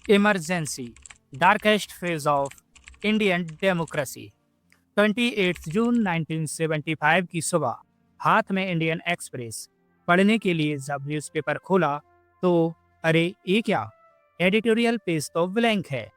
Emergency, darkest phase of Indian democracy. 28 जून 1975 की सुबह हाथ में इंडियन एक्सप्रेस पढ़ने के लिए जब न्यूज़पेपर खोला तो अरे ये क्या, एडिटोरियल पेज तो ब्लैंक है।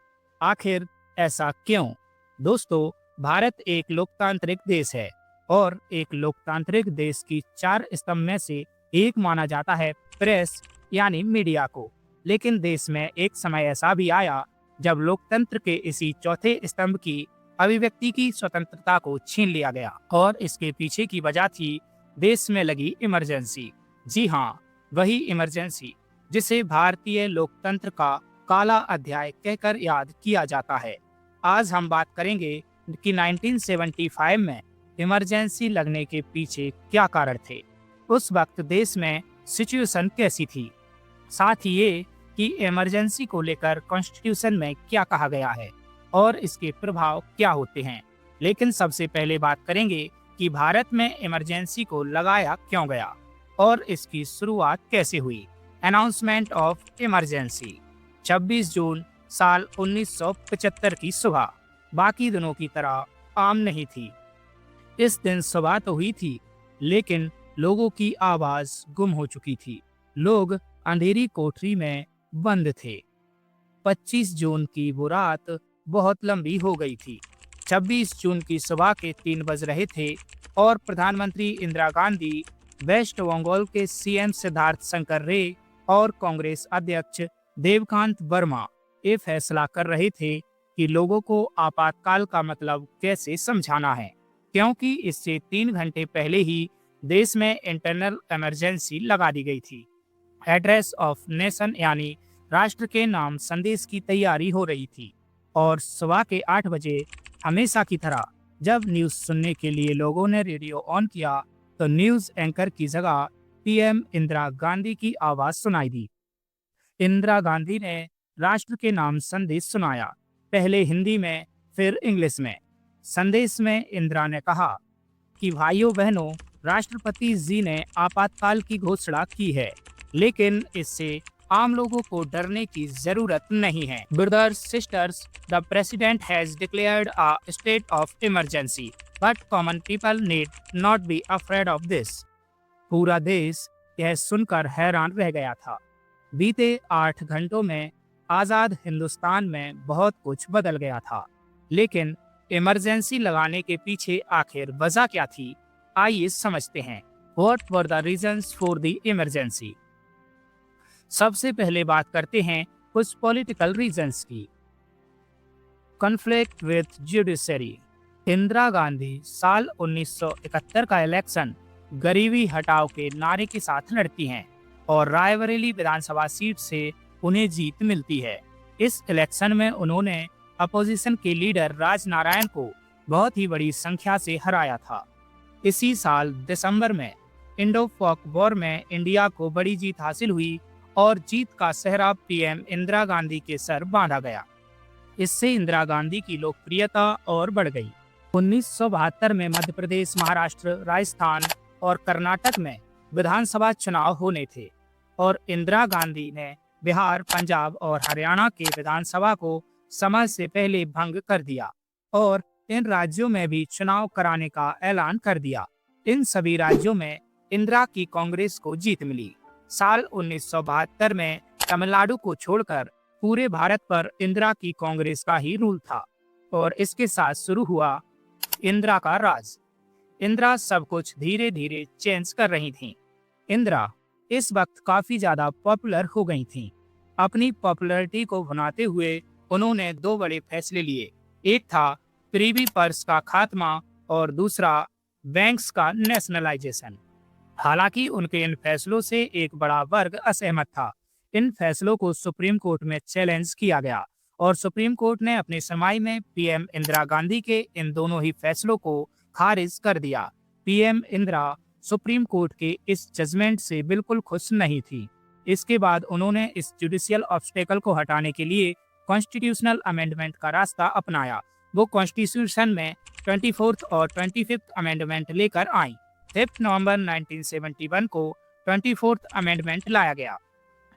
आखिर ऐसा क्यों? दोस्तों, भारत एक लोकतांत्रिक देश है और एक लोकतांत्रिक देश की चार स्तंभ में से एक माना जाता है प्रेस यानी मीडिया को। लेकिन देश में एक समय ऐसा भी आया जब लोकतंत्र के इसी चौथे स्तंभ की अभिव्यक्ति की स्वतंत्रता को छीन लिया गया और इसके पीछे की वजह थी देश में लगी इमरजेंसी। जी हाँ, वही इमरजेंसी जिसे भारतीय लोकतंत्र का काला अध्याय कहकर याद किया जाता है। आज हम बात करेंगे कि 1975 में इमरजेंसी लगने के पीछे क्या कारण थे, उस वक्त देश में सिचुएशन कैसी थी, साथ ही ये कि इमरजेंसी को लेकर कॉन्स्टिट्यूशन में क्या कहा गया है और इसके प्रभाव क्या होते हैं। लेकिन सबसे पहले बात करेंगे कि भारत में इमरजेंसी को लगाया क्यों गया और इसकी शुरुआत कैसे हुई। अनाउंसमेंट ऑफ इमरजेंसी 26 जून साल 1975 की सुबह बाकी दिनों की तरह आम नहीं थी। इस दिन सुबह तो हुई थी, लेकिन लोगों की आवाज गुम हो चुकी थी। लोग अंधेरी कोठरी में बंद थे। 25 जून की वो रात बहुत लंबी हो गई थी। 26 जून की सुबह के 3 बज रहे थे और प्रधानमंत्री इंदिरा गांधी, वेस्ट बंगाल के सीएम सिद्धार्थ शंकर रे और कांग्रेस अध्यक्ष देवकांत वर्मा ये फैसला कर रहे थे कि लोगों को आपातकाल का मतलब कैसे समझाना है, क्योंकि इससे 3 घंटे पहले ही देश में इंटरनल इमरजेंसी लगा दी गई थी। एड्रेस ऑफ नेशन यानी राष्ट्र के नाम संदेश की तैयारी हो रही थी और सुबह के 8 बजे हमेशा की तरह जब न्यूज़ सुनने के लिए लोगों ने रेडियो ऑन किया तो न्यूज़ एंकर की जगह पीएम इंदिरा गांधी की आवाज सुनाई दी। इंदिरा गांधी ने राष्ट्र के नाम संदेश सुनाया, पहले हिंदी में फिर इंग्लिश में। संदेश में इंदिरा ने कहा कि भाइयों बहनों, राष्ट्रपति जी ने आपातकाल की घोषणा की है, लेकिन इससे आम लोगों को डरने की जरूरत नहीं है। Brothers sisters, the president has declared a state of emergency, but common people need not be afraid of this. पूरा देश यह सुनकर हैरान रह गया था। बीते 8 घंटों में आजाद हिंदुस्तान में बहुत कुछ बदल गया था, लेकिन इमरजेंसी लगाने के पीछे आखिर वजह क्या थी, आइए समझते हैं। What were the reasons for the emergency? सबसे पहले बात करते हैं कुछ पॉलिटिकल रीजंस की। Conflict with judiciary. Indira Gandhi साल 1971 का इलेक्शन गरीबी हटाओ के नारे के साथ लड़ती हैं और रायबरेली विधानसभा सीट से उन्हें जीत मिलती है। इस इलेक्शन में उन्होंने अपोजिशन के लीडर राजनारायण को बहुत ही बड़ी संख्या से हराया था। इसी साल दिसंबर में इंडो पाक वॉर में इंडिया को बड़ी जीत हासिल हुई और जीत का सेहरा पीएम इंदिरा गांधी के सर बांधा गया। इससे इंदिरा गांधी की लोकप्रियता और बढ़ गई। 1972 में मध्य प्रदेश, महाराष्ट्र, राजस्थान और कर्नाटक में विधानसभा चुनाव होने थे और इंदिरा गांधी ने बिहार, पंजाब और हरियाणा के विधानसभा को समय से पहले भंग कर दिया और इन राज्यों में भी चुनाव कराने का ऐलान कर दिया। इन सभी राज्यों में इंदिरा की कांग्रेस को जीत मिली। साल 1972 में तमिलनाडु को छोड़कर पूरे भारत पर इंदिरा की कांग्रेस का ही रूल था और इसके साथ शुरू हुआ इंदिरा का राज। इंदिरा सब कुछ धीरे धीरे चेंज कर रही थीं। इंदिरा इस वक्त काफी ज्यादा पॉपुलर हो गई थीं। अपनी पॉपुलैरिटी को बनाते हुए उन्होंने 2 बड़े फैसले लिए। एक था प्रीवी पर्स का खात्मा और दूसरा बैंक्स का नेशनलाइजेशन। हालांकि उनके इन फैसलों से एक बड़ा वर्ग असहमत था। इन फैसलों को सुप्रीम कोर्ट में चैलेंज किया गया और सुप्रीम कोर्ट ने अपनी सुनवाई में पीएम इंदिरा गांधी के इन दोनों ही फैसलों को खारिज कर दिया। पीएम इंदिरा सुप्रीम कोर्ट के इस जजमेंट से बिल्कुल खुश नहीं थी। इसके बाद उन्होंने इस जुडिशियल ऑब्स्टेकल को हटाने के लिए कॉन्स्टिट्यूशनल अमेंडमेंट का रास्ता अपनाया। वो कॉन्स्टिट्यूशन में 24th और 25th अमेंडमेंट लेकर आई। 5 नवंबर 1971 को 24th अमेंडमेंट लाया गया,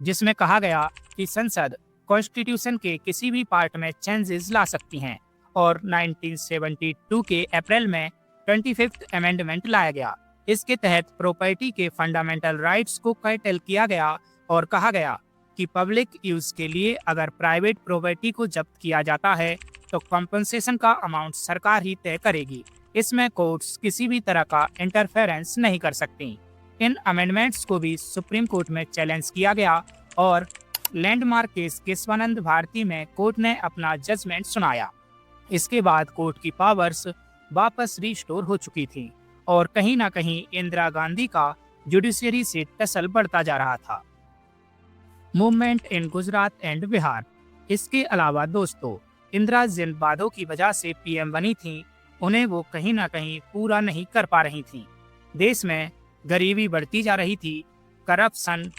जिसमें कहा गया कि संसद कॉन्स्टिट्यूशन के किसी भी पार्ट में चेंजेस ला सकती हैं और 1972 के अप्रैल में 25th अमेंडमेंट लाया गया। इसके तहत प्रॉपर्टी के फंडामेंटल राइट्स को कर्टेल किया गया और कहा गया कि पब्लिक यूज के लिए अगर प्राइवेट प्रॉपर्टी को जब्त किया जाता है तो कॉम्पनसेशन का अमाउंट सरकार ही तय करेगी। इसमें कोर्ट्स किसी भी तरह का इंटरफेरेंस नहीं कर सकती। इन अमेंडमेंट्स को भी सुप्रीम कोर्ट में चैलेंज किया गया और लैंडमार्क केस केशवानंद भारती में कोर्ट ने अपना जजमेंट सुनाया। इसके बाद कोर्ट की पावर्स वापस रिस्टोर हो चुकी थी और कहीं ना कहीं इंदिरा गांधी का जुडिशरी से टसल बढ़ता जा रहा था। Movement in Gujarat and Bihar. इसके अलावा दोस्तों, इंदिरा जिन वादों की वजह से पीएम बनी थी उन्हें वो कहीं ना कहीं पूरा नहीं कर पा रही थी। देश में गरीबी बढ़ती जा रही थी, करप्शन,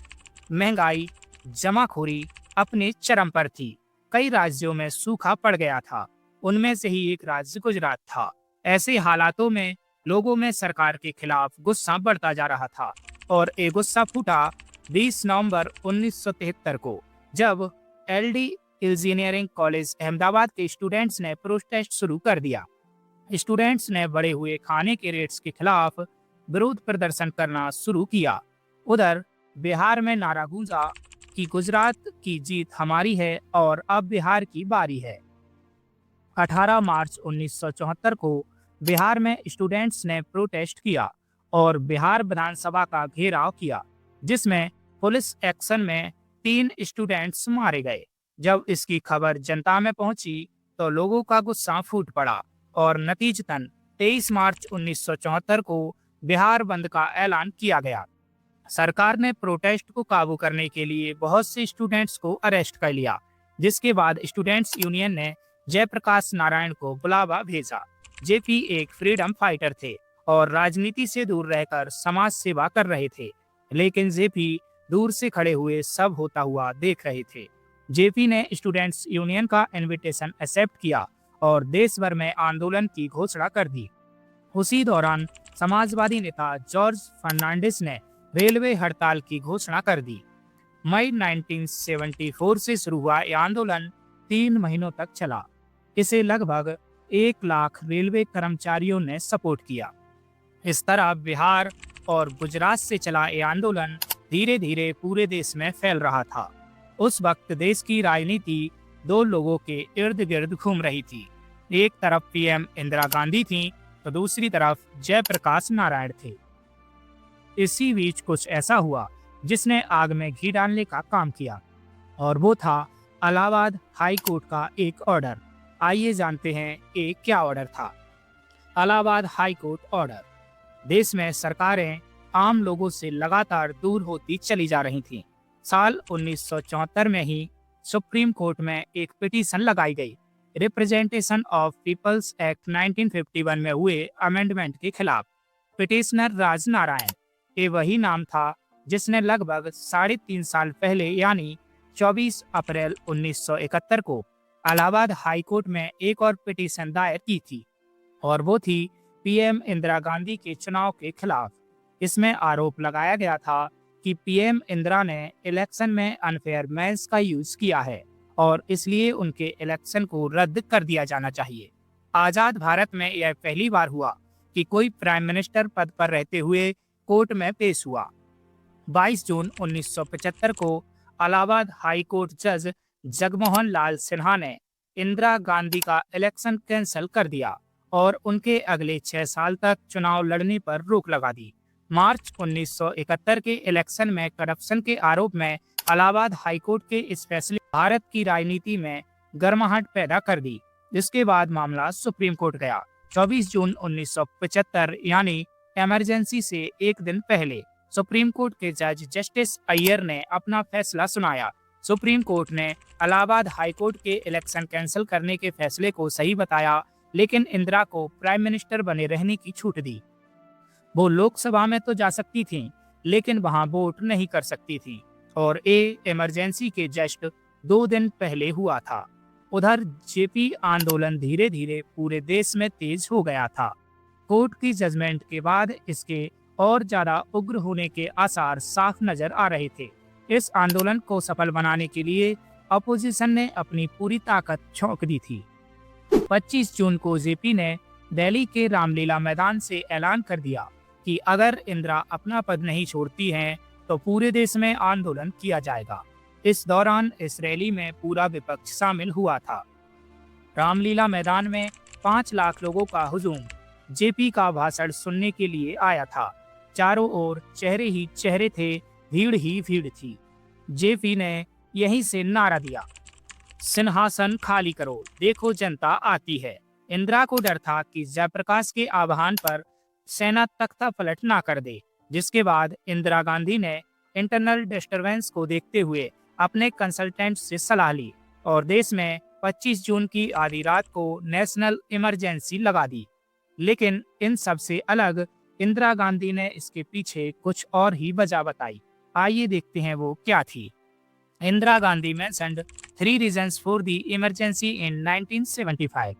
महंगाई, जमाखोरी अपने चरम पर थी। कई राज्यों में सूखा पड़ गया था, उनमें से ही एक राज्य गुजरात था। ऐसे हालातों में लोगों में सरकार के खिलाफ गुस्सा बढ़ता जा रहा था और एक गुस्सा फूटा 20 नवंबर 1973 को, जब एलडी इंजीनियरिंग कॉलेज अहमदाबाद के स्टूडेंट्स ने प्रोटेस्ट शुरू कर दिया। स्टूडेंट्स ने बढ़े हुए खाने के रेट्स के खिलाफ विरोध प्रदर्शन करना शुरू किया। उधर बिहार में नारा गूंजा कि गुजरात की जीत हमारी है और अब बिहार की बारी है। 18 मार्च 1974 को बिहार में स्टूडेंट्स ने प्रोटेस्ट किया और बिहार विधानसभा का घेराव किया, जिसमें पुलिस एक्शन में 3 स्टूडेंट्स मारे गए। जब इसकी खबर जनता में पहुंची तो लोगों का गुस्सा फूट पड़ा और नतीजतन 23 मार्च 1974 को बिहार बंद का ऐलान किया गया। सरकार ने प्रोटेस्ट को काबू करने के लिए बहुत से स्टूडेंट्स को अरेस्ट कर लिया, जिसके बाद स्टूडेंट्स यूनियन ने जयप्रकाश नारायण को बुलावा भेजा। जेपी एक फ्रीडम फाइटर थे और राजनीति से दूर रहकर समाज सेवा कर रहे थे, लेकिन जेपी दूर से खड़े हुए सब होता हुआ देख रहे थे। जेपी ने स्टूडेंट्स यूनियन का इनविटेशन एक्सेप्ट किया और देश भर में आंदोलन की घोषणा कर दी। उसी दौरान समाजवादी नेता जॉर्ज फर्नांडिस ने रेलवे हड़ताल की घोषणा कर दी। मई 1974 से शुरू हुआ यह आंदोलन 3 महीनों तक चला। इसे लगभग 1 लाख रेलवे कर्मचारियों ने सपोर्ट किया। इस तरह बिहार और गुजरात से चला यह आंदोलन धीरे धीरे पूरे देश में फैल रहा था। उस वक्त देश की राजनीति 2 लोगों के इर्द गिर्द घूम रही थी। एक तरफ पीएम इंदिरा गांधी थी तो दूसरी तरफ जयप्रकाश नारायण थे। इसी बीच कुछ ऐसा हुआ जिसने आग में घी डालने का काम किया, और वो था इलाहाबाद हाई कोर्ट का एक ऑर्डर। आइए जानते हैं ये क्या ऑर्डर था। Allahabad high court order. देश में सरकारें आम लोगों से लगातार दूर होती चली जा रही थीं। साल 1974 में ही सुप्रीम कोर्ट में एक पिटीशन लगाई गई, रिप्रेजेंटेशन ऑफ पीपल्स एक्ट 1951 में हुए अमेंडमेंट के खिलाफ। पिटिशनर राज नारायण, ये वही नाम था जिसने लगभग 3.5 साल पहले यानी 24 अप्रैल 1971 को इलाहाबाद हाई कोर्ट में एक और पिटीशन दायर की थी, और वो थी पीएम इंदिरा गांधी के चुनाव के खिलाफ। इसमें आरोप लगाया गया था कि पीएम इंदिरा ने इलेक्शन में अनफेयर मीन्स का यूज किया है और इसलिए उनके इलेक्शन को रद्द कर दिया जाना चाहिए। आजाद भारत में यह पहली बार हुआ कि कोई प्राइम मिनिस्टर पद पर रहते हुए कोर्ट में पेश हुआ। 22 जून 1975 को इलाहाबाद हाई कोर्ट जज जगमोहन लाल सिन्हा ने इंदिरा गांधी का इलेक्शन कैंसिल कर दिया और उनके अगले 6 साल तक चुनाव लड़ने पर रोक लगा दी। मार्च 1971 के इलेक्शन में करप्शन के आरोप में इलाहाबाद हाई कोर्ट के इस फैसले भारत की राजनीति में गर्माहट पैदा कर दी। इसके बाद मामला सुप्रीम कोर्ट गया। 24 जून 1975 यानी इमरजेंसी से एक दिन पहले सुप्रीम कोर्ट के जज जस्टिस अय्यर ने अपना फैसला सुनाया। सुप्रीम कोर्ट ने इलाहाबाद हाई कोर्ट के इलेक्शन कैंसिल करने के फैसले को सही बताया, लेकिन इंदिरा को प्राइम मिनिस्टर बने रहने की छूट दी। वो लोकसभा में तो जा सकती थीं, लेकिन वहां वोट नहीं कर सकती थीं, और ये इमरजेंसी के जस्ट 2 दिन पहले हुआ था। उधर जेपी आंदोलन धीरे धीरे पूरे देश में तेज हो गया था। कोर्ट की जजमेंट के बाद इसके और ज्यादा उग्र होने के आसार साफ नजर आ रहे थे। इस आंदोलन को सफल बनाने के लिए अपोजिशन ने अपनी पूरी ताकत झोंक दी थी। 25 जून को जेपी ने दिल्ली के रामलीला मैदान से ऐलान कर दिया कि अगर इंदिरा अपना पद नहीं छोड़ती हैं तो पूरे देश में आंदोलन किया जाएगा। इस दौरान इस रैली में पूरा विपक्ष शामिल हुआ था। रामलीला मैदान में 5 लाख लोगों का हुजूम जेपी का भाषण सुनने के लिए आया था। चारों ओर चेहरे ही चेहरे थे, भीड़ ही भीड़ थी। जेपी ने यहीं से नारा दिया, सिंहासन खाली करो, देखो जनता आती है। इंदिरा को डर था कि जयप्रकाश के आह्वान पर सेना तख्ता पलट ना कर दे, जिसके बाद इंदिरा गांधी ने इंटरनल डिस्टरबेंस को देखते हुए अपने कंसल्टेंट से सलाह ली और देश में 25 जून की आधी रात को नेशनल इमरजेंसी लगा दी। लेकिन इन सब से अलग इंदिरा गांधी ने इसके पीछे कुछ और ही वजह बताई। आइए देखते हैं वो क्या थी। Indira Gandhi mentioned 3 reasons for the emergency in 1975।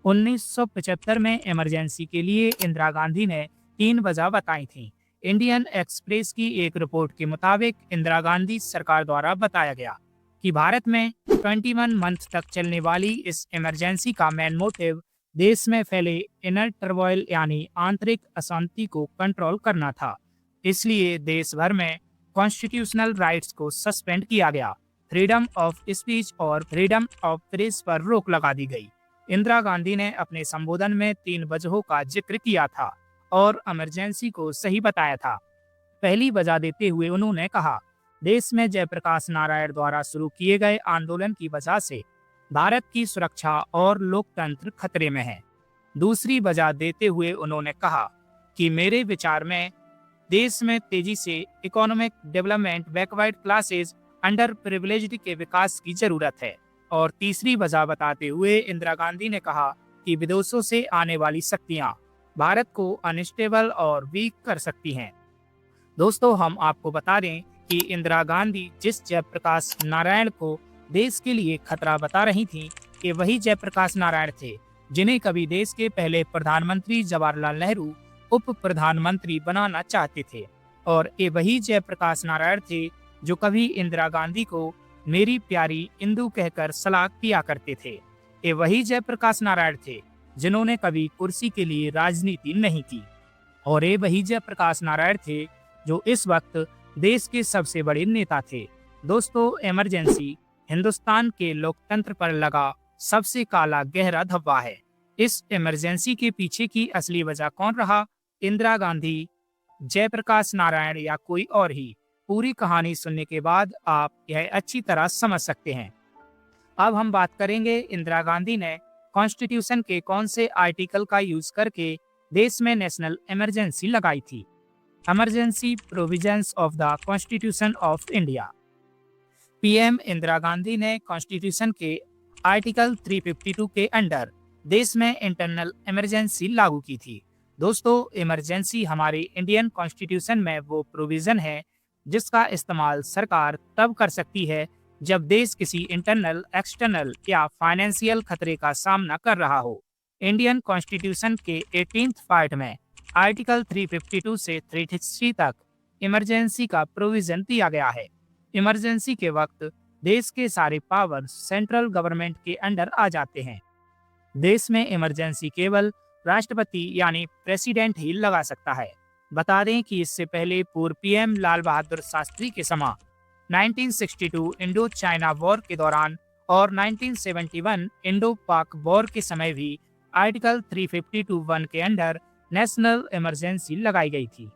1975 में इमरजेंसी के लिए इंदिरा गांधी ने 3 वजह बताई थी। इंडियन एक्सप्रेस की एक रिपोर्ट के मुताबिक इंदिरा गांधी सरकार द्वारा बताया गया कि भारत में 21 मंथ तक चलने वाली इस इमरजेंसी का मेन मोटिव देश में फैले इनर टर्मोइल यानी आंतरिक अशांति को कंट्रोल करना था। इसलिए देश भर में कॉन्स्टिट्यूशनल राइट्स को सस्पेंड किया गया। फ्रीडम ऑफ स्पीच और फ्रीडम ऑफ प्रेस पर रोक लगा दी गई। इंदिरा गांधी ने अपने संबोधन में 3 वजहों का जिक्र किया था और इमरजेंसी को सही बताया था। पहली वजह देते हुए उन्होंने कहा, देश में जयप्रकाश नारायण द्वारा शुरू किए गए आंदोलन की वजह से भारत की सुरक्षा और लोकतंत्र खतरे में है। दूसरी वजह देते हुए उन्होंने कहा कि मेरे विचार में देश में तेजी से economic development, backward classes, under privileged के विकास की जरूरत है। और तीसरी वजह बताते हुए इंदिरा गांधी ने कहा कि विदेशों से आने वाली शक्तियां भारत को अनस्टेबल और वीक कर सकती हैं। दोस्तों, हम आपको बता दें कि इंदिरा गांधी जिस जयप्रकाश नारायण को देश के लिए खतरा बता रही थी, कि वही जयप्रकाश नारायण थे जिन्हें कभी देश के पहले प्रधानमंत्री जवाहरलाल नेहरू उप प्रधानमंत्री बनाना चाहते थे। और ये वही जयप्रकाश नारायण थे जो कभी इंदिरा गांधी को मेरी प्यारी इंदु कहकर सलाह किया करते थे। ये वही जयप्रकाश नारायण थे जिन्होंने कभी कुर्सी के लिए राजनीति नहीं की। और ये वही जयप्रकाश नारायण थे जो इस वक्त देश के सबसे बड़े नेता थे। दोस्तों, इमरजेंसी हिंदुस्तान के लोकतंत्र पर लगा सबसे काला गहरा धब्बा है। इस इमरजेंसी के पीछे की असली वजह कौन रहा, इंदिरा गांधी, जयप्रकाश नारायण या कोई और ही? पूरी कहानी सुनने के बाद आप यह अच्छी तरह समझ सकते हैं। अब हम बात करेंगे इंदिरा गांधी ने कॉन्स्टिट्यूशन के कौन से आर्टिकल का यूज करके देश में नेशनल इमरजेंसी लगाई थी। Emergency provisions of the constitution of India. PM Indira Gandhi ने कॉन्स्टिट्यूशन के आर्टिकल 352 के अंडर देश में इंटरनल इमरजेंसी लागू की थी। दोस्तों, इमरजेंसी हमारे इंडियन कॉन्स्टिट्यूशन में वो प्रोविजन है जिसका इस्तेमाल सरकार तब कर सकती है जब देश किसी इंटरनल, एक्सटर्नल या फाइनेंशियल खतरे का सामना कर रहा हो। इंडियन कॉन्स्टिट्यूशन के 18th पार्ट में आर्टिकल 352 से 360 तक इमरजेंसी का प्रोविजन दिया गया है। इमरजेंसी के वक्त देश के सारे पावर सेंट्रल गवर्नमेंट के अंडर आ जाते हैं। देश में इमरजेंसी केवल राष्ट्रपति यानी प्रेसिडेंट ही लगा सकता है। बता दें कि इससे पहले पूर्व पीएम लाल बहादुर शास्त्री के समय 1962 इंडो चाइना वॉर के दौरान और 1971 इंडो पाक वॉर के समय भी आर्टिकल 352(1) के अंडर नेशनल इमरजेंसी लगाई गई थी।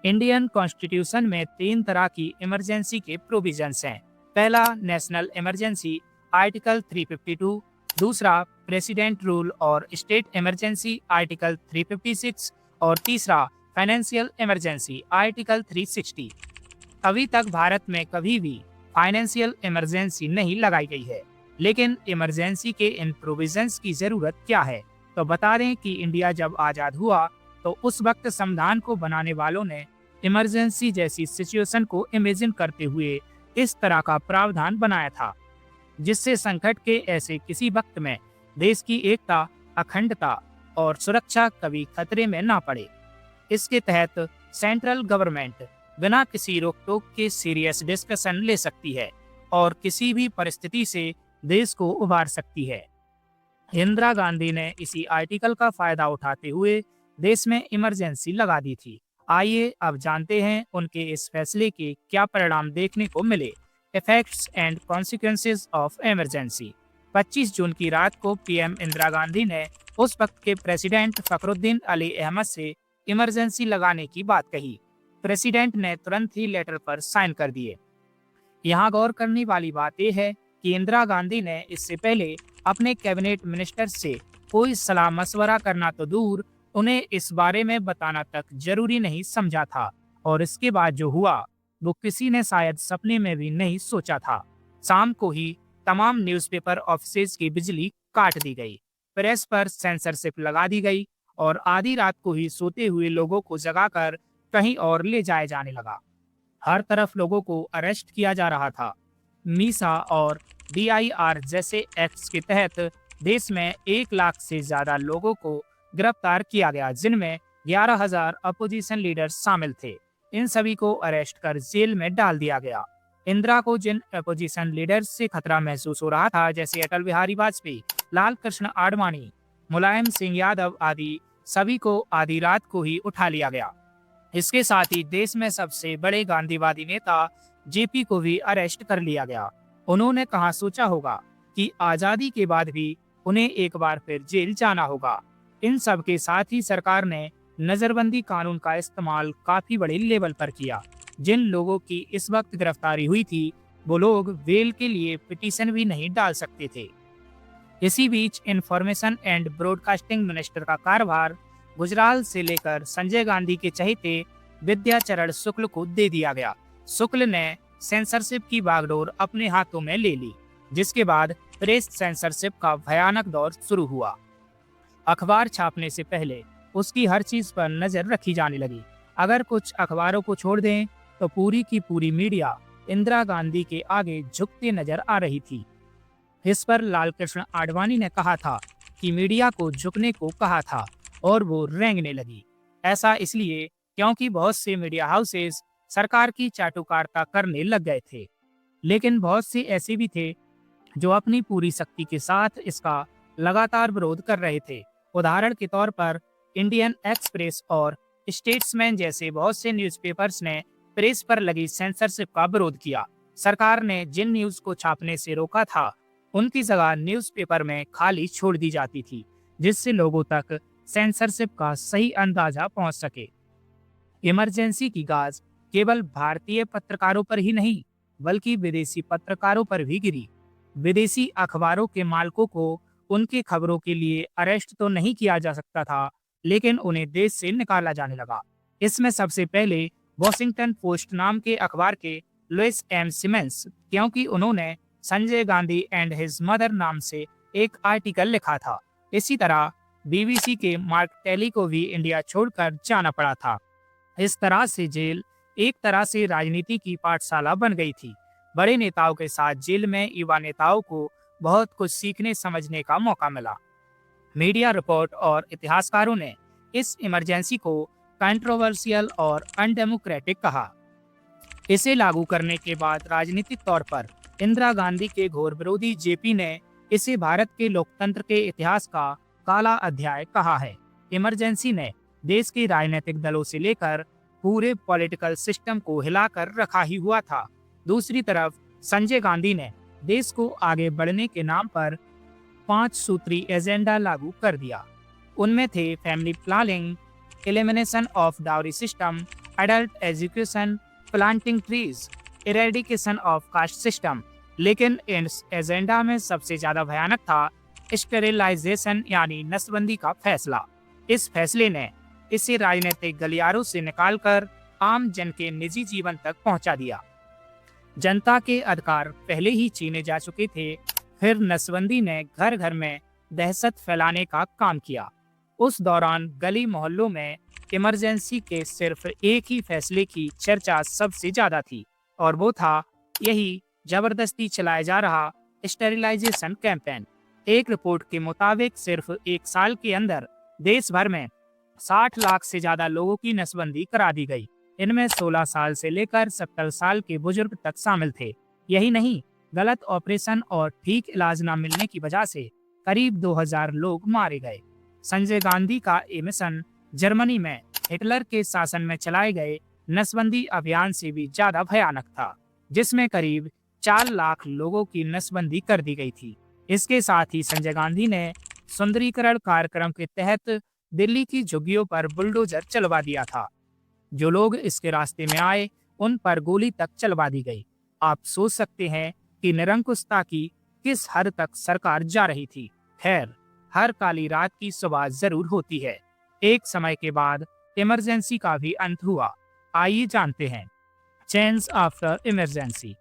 इंडियन कॉन्स्टिट्यूशन में 3 तरह की इमरजेंसी के प्रोविजंस हैं। पहला, नेशनल इमरजेंसी आर्टिकल 352, दूसरा प्रेसिडेंट रूल और स्टेट इमरजेंसी आर्टिकल 356 और तीसरा फाइनेंशियल इमरजेंसी आर्टिकल 360। अभी तक भारत में कभी भी फाइनेंशियल इमरजेंसी नहीं लगाई गई है, लेकिन इमरजेंसी के इन प्रोविजंस की जरूरत क्या है? तो बता दें कि इंडिया जब आजाद हुआ तो उस वक्त संविधान को बनाने वालों ने इमरजेंसी जैसी सिचुएशन को इमेजिन करते हुए इस तरह का प्रावधान बनाया था, जिससे संकट के ऐसे किसी वक्त में देश की एकता, अखंडता और सुरक्षा कभी खतरे में ना पड़े। इसके तहत सेंट्रल गवर्नमेंट बिना किसी रोक टोक के सीरियस डिस्कशन ले सकती है और किसी भी परिस्थिति से देश को उबार सकती है। इंदिरा गांधी ने इसी आर्टिकल का फायदा उठाते हुए देश में इमरजेंसी लगा दी थी। आइए अब जानते हैं उनके इस फैसले के क्या परिणाम देखने को मिले। Effects and consequences of emergency. 25 जून की रात को पीएम इंदिरा गांधी ने उस वक्त के प्रेसिडेंट फखरुद्दीन अली अहमद से इमरजेंसी लगाने की बात कही। प्रेसिडेंट ने तुरंत ही लेटर पर साइन कर दिए। यहाँ गौर करने वाली बात यह है कि इंदिरा गांधी ने इससे पहले अपने कैबिनेट मिनिस्टर से कोई सलाह मशवरा करना तो दूर, उन्हें इस बारे में बताना तक जरूरी नहीं समझा था, और इसके बाद जो हुआ वो किसी ने शायद सपने में भी नहीं सोचा था। शाम को ही तमाम न्यूज़पेपर ऑफिसेज की बिजली काट दी गई, प्रेस पर सेंसरशिप लगा दी गई और आधी रात को ही सोते हुए लोगों को जगाकर कहीं और ले जाया जाने लगा। हर तरफ लोगों को अरेस्ट किया जा रहा था। मीसा और DIR जैसे एक्ट्स के तहत देश में 1 लाख से ज्यादा लोगों को गिरफ्तार किया गया, जिनमें 11,000 अपोजिशन लीडर्स शामिल थे। इन सभी को अरेस्ट कर जेल में डाल दिया गया। इंदिरा को जिन अपोजिशन लीडर्स से खतरा महसूस हो रहा था, जैसे अटल बिहारी वाजपेयी, लाल कृष्ण आडवाणी, मुलायम सिंह यादव आदि, सभी को आधी रात को ही उठा लिया गया। इसके साथ ही देश में सबसे बड़े गांधीवादी नेता JP को भी अरेस्ट कर लिया गया। उन्होंने कहाँ सोचा होगा कि आजादी के बाद भी उन्हें एक बार फिर जेल जाना होगा। इन सब के साथ ही सरकार ने नजरबंदी कानून का इस्तेमाल काफी बड़े लेवल पर किया। जिन लोगों की इस वक्त गिरफ्तारी हुई थी वो लोग बेल के लिए पिटीशन भी नहीं डाल सकते थे। इसी बीच इंफॉर्मेशन एंड ब्रॉडकास्टिंग मिनिस्टर का कार्यभार गुजराल से लेकर संजय गांधी के चहेते विद्याचरण शुक्ल को दे दिया गया। शुक्ल ने सेंसरशिप की बागडोर अपने हाथों में ले ली, जिसके बाद प्रेस सेंसरशिप का भयानक दौर शुरू हुआ। अखबार छापने से पहले उसकी हर चीज पर नजर रखी जाने लगी। अगर कुछ अखबारों को छोड़ दें तो पूरी की पूरी मीडिया इंदिरा गांधी के आगे झुकती नजर आ रही थी। इस पर लाल कृष्ण आडवाणी ने कहा था कि मीडिया को झुकने को कहा था और वो रेंगने लगी। ऐसा इसलिए क्योंकि बहुत से मीडिया हाउसेस सरकार की चाटुकारिता करने लग गए थे, लेकिन बहुत से ऐसे भी थे जो अपनी पूरी शक्ति के साथ इसका लगातार विरोध कर रहे थे। उदाहरण के तौर पर इंडियन एक्सप्रेस और स्टेट्समैन जैसे बहुत से न्यूज़पेपर्स ने प्रेस पर लगी सेंसरशिप का विरोध किया। सरकार ने जिन न्यूज को छापने से रोका था उनकी जगह न्यूज़पेपर में खाली छोड़ दी जाती थी, जिससे लोगों तक सेंसरशिप का सही अंदाजा पहुंच सके। इमरजेंसी की गाज केवल भारतीय पत्रकारों पर ही नहीं बल्कि विदेशी पत्रकारों पर भी गिरी। विदेशी अखबारों के मालिकों को उनकी खबरों के लिए अरेस्ट तो नहीं किया जा सकता था, लेकिन उन्हें देश से निकाला जाने लगा। इसमें सबसे पहले वॉशिंगटन पोस्ट नाम के अखबार के लुइस एम सिमेंस, क्योंकि उन्होंने Sanjay Gandhi and his mother नाम से एक आर्टिकल लिखा था। इसी तरह BBC के मार्क टेली को भी इंडिया छोड़कर जाना पड़ा था। इस तरह से जेल एक तरह से राजनीति की पाठशाला बन गई थी। बड़े नेताओं के साथ जेल में युवा नेताओं को बहुत कुछ सीखने समझने का मौका मिला। मीडिया रिपोर्ट और इतिहासकारों ने इस इमरजेंसी को कंट्रोवर्शियल और अनडेमोक्रेटिक कहा। इसे लागू करने के बाद राजनीतिक तौर पर इंदिरा गांधी के घोर विरोधी JP ने इसे भारत के लोकतंत्र के इतिहास का काला अध्याय कहा है। इमरजेंसी ने देश के राजनीतिक दलों से लेकर पूरे पॉलिटिकल सिस्टम को हिलाकर रखा ही हुआ था। दूसरी तरफ संजय गांधी ने देश को आगे बढ़ने के नाम पर 5 सूत्री एजेंडा लागू कर दिया। उनमें थे family planning, elimination of dowry system, adult education, planting trees, eradication of caste system. लेकिन इस एजेंडा में सबसे ज्यादा भयानक था स्टेरिलाइजेशन यानी नसबंदी का फैसला। इस फैसले ने इसे राजनीतिक गलियारों से निकालकर आम जन के निजी जीवन तक पहुंचा दिया। जनता के अधिकार पहले ही छीने जा चुके थे, फिर नसबंदी ने घर घर में दहशत फैलाने का काम किया। उस दौरान गली मोहल्लों में इमरजेंसी के सिर्फ एक ही फैसले की चर्चा सबसे ज्यादा थी, और वो था यही जबरदस्ती चलाया जा रहा स्टेरिलाइजेशन कैंपेन। एक रिपोर्ट के मुताबिक सिर्फ 1 साल के अंदर देश भर में 60 लाख से ज्यादा लोगों की नसबंदी करा दी गई। इनमें 16 साल से लेकर 70 साल के बुजुर्ग तक शामिल थे। यही नहीं, गलत ऑपरेशन और ठीक इलाज न मिलने की वजह से करीब 2000 लोग मारे गए। संजय गांधी का ये मिशन जर्मनी में हिटलर के शासन में चलाए गए नसबंदी अभियान से भी ज्यादा भयानक था, जिसमें करीब 4 लाख लोगों की नसबंदी कर दी गई थी। इसके साथ ही संजय गांधी ने सुंदरीकरण कार्यक्रम के तहत दिल्ली की झुग्गियों पर बुलडोजर चलवा दिया था। जो लोग इसके रास्ते में आए उन पर गोली तक चलवा दी गई। आप सोच सकते हैं कि निरंकुशता की किस हद तक सरकार जा रही थी। खैर, हर काली रात की सुबह जरूर होती है। एक समय के बाद इमरजेंसी का भी अंत हुआ। आइए जानते हैं चेंज आफ्टर इमरजेंसी।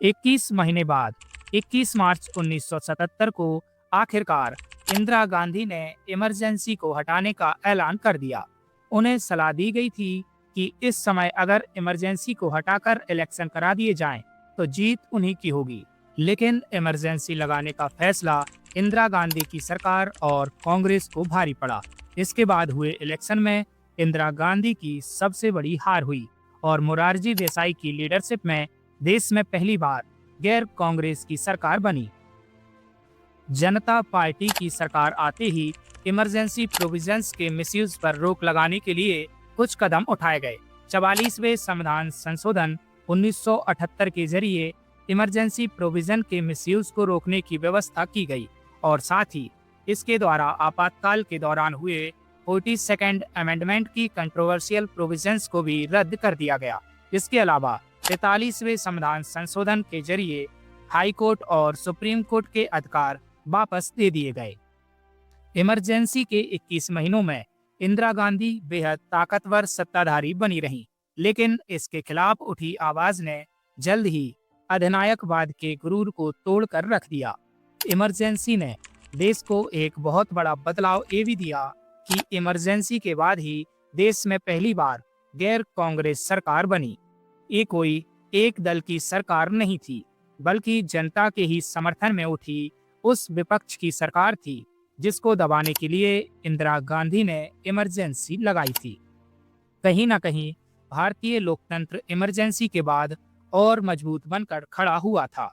21 महीने बाद 21 मार्च 1977 को आखिरकार इंदिरा गांधी ने इमरजेंसी को हटाने का ऐलान कर दिया। उन्हें सलाह दी गई थी कि इस समय अगर इमरजेंसी को हटाकर इलेक्शन करा दिए जाएं, तो जीत उन्हीं की होगी। लेकिन इमरजेंसी लगाने का फैसला इंदिरा गांधी की सरकार और कांग्रेस को भारी पड़ा। इसके बाद हुए इलेक्शन में इंदिरा गांधी की सबसे बड़ी हार हुई और मोरारजी देसाई की लीडरशिप में देश में पहली बार गैर कांग्रेस की सरकार बनी। जनता पार्टी की सरकार आते ही इमरजेंसी प्रोविजंस के मिसयूज पर रोक लगाने के लिए कुछ कदम उठाए गए। 44वें संविधान संशोधन 1978 के जरिए इमरजेंसी प्रोविजन के मिसयूज को रोकने की व्यवस्था की गई और साथ ही इसके द्वारा आपातकाल के दौरान हुए 42nd अमेंडमेंट की कंट्रोवर्शियल प्रोविजंस को भी रद्द कर दिया गया। इसके अलावा 43वें संविधान संशोधन के जरिए हाई कोर्ट और सुप्रीम कोर्ट के अधिकार वापस दे दिए गए। इमरजेंसी के 21 महीनों में इंदिरा गांधी बेहद ताकतवर सत्ताधारी बनी रहीं, लेकिन इसके खिलाफ उठी आवाज ने जल्द ही अधिनायकवाद के गुरूर को तोड़कर रख दिया। इमरजेंसी ने देश को एक बहुत बड़ा बदलाव ये भी दिया कि इमरजेंसी के बाद ही देश में पहली बार गैर कांग्रेस सरकार बनी। ये कोई एक दल की सरकार नहीं थी, बल्कि जनता के ही समर्थन में उठी उस विपक्ष की सरकार थी जिसको दबाने के लिए इंदिरा गांधी ने इमरजेंसी लगाई थी। कहीं ना कहीं भारतीय लोकतंत्र इमरजेंसी के बाद और मजबूत बनकर खड़ा हुआ था।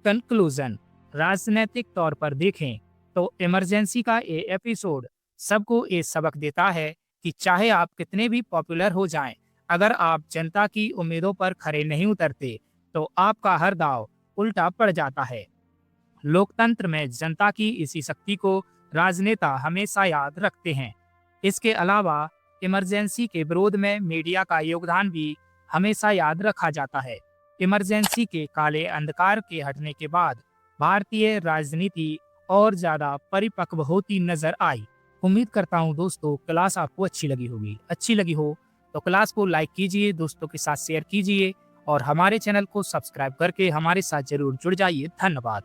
कंक्लूजन, राजनीतिक तौर पर देखें तो इमरजेंसी का ये एपिसोड सबको ये सबक देता है कि चाहे आप कितने भी पॉपुलर हो जाएं, अगर आप जनता की उम्मीदों पर खरे नहीं उतरते तो आपका हर दांव उल्टा पड़ जाता है। लोकतंत्र में जनता की इसी शक्ति को राजनेता हमेशा याद रखते हैं। इसके अलावा इमरजेंसी के विरोध में मीडिया का योगदान भी हमेशा याद रखा जाता है। इमरजेंसी के काले अंधकार के हटने के बाद भारतीय राजनीति और ज्यादा परिपक्व होती नजर आई। उम्मीद करता हूँ दोस्तों क्लास आपको अच्छी लगी होगी। अच्छी लगी हो तो क्लास को लाइक कीजिए, दोस्तों के साथ शेयर कीजिए और हमारे चैनल को सब्सक्राइब करके हमारे साथ जरूर जुड़ जाइए। धन्यवाद।